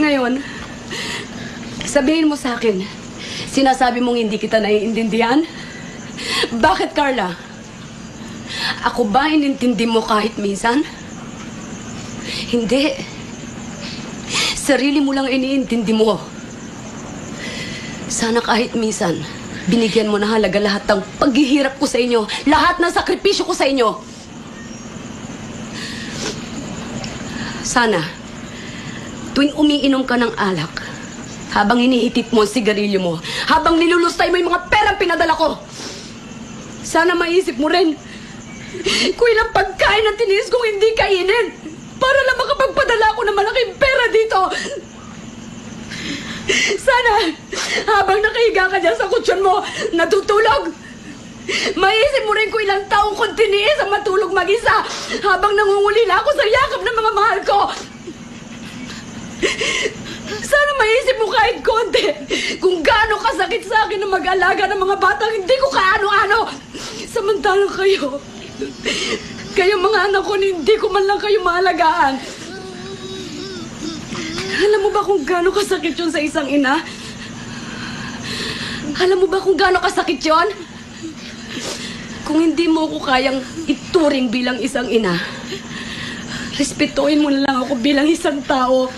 Ngayon, sabihin mo sa akin, sinasabi mong hindi kita naiintindihan? Bakit, Carla? Ako ba inintindi mo kahit minsan? Hindi. Sarili mo lang iniintindi mo. Sana kahit minsan, binigyan mo na halaga lahat ng paghihirap ko sa inyo, lahat ng sakripisyo ko sa inyo. Sana, tuwing umiinom ka ng alak, habang hinihitit mo ang sigarilyo mo, habang nilulustay mo yung mga perang pinadala ko, sana maisip mo rin kung ilang pagkain ang tiniis kong hindi kainin para lang makapagpadala ako ng malaking pera dito. Sana, habang nakahiga ka dyan sa kutsyon mo, natutulog, maisip mo rin kung ilang taong kong tiniis ang matulog mag-isa habang nangungulila ako sa yakap ng mga mahal ko. Sana maisip mo kahit konti kung gaano kasakit sa akin na mag-alaga ng mga batang hindi ko kaano-ano. Samantalang kayo mga anak ko, hindi ko man lang kayo maalagaan. Alam mo ba kung gaano kasakit yun sa isang ina? Alam mo ba kung gaano kasakit yun? Kung hindi mo ko kayang ituring bilang isang ina, respetuhin mo na lang ako bilang isang tao.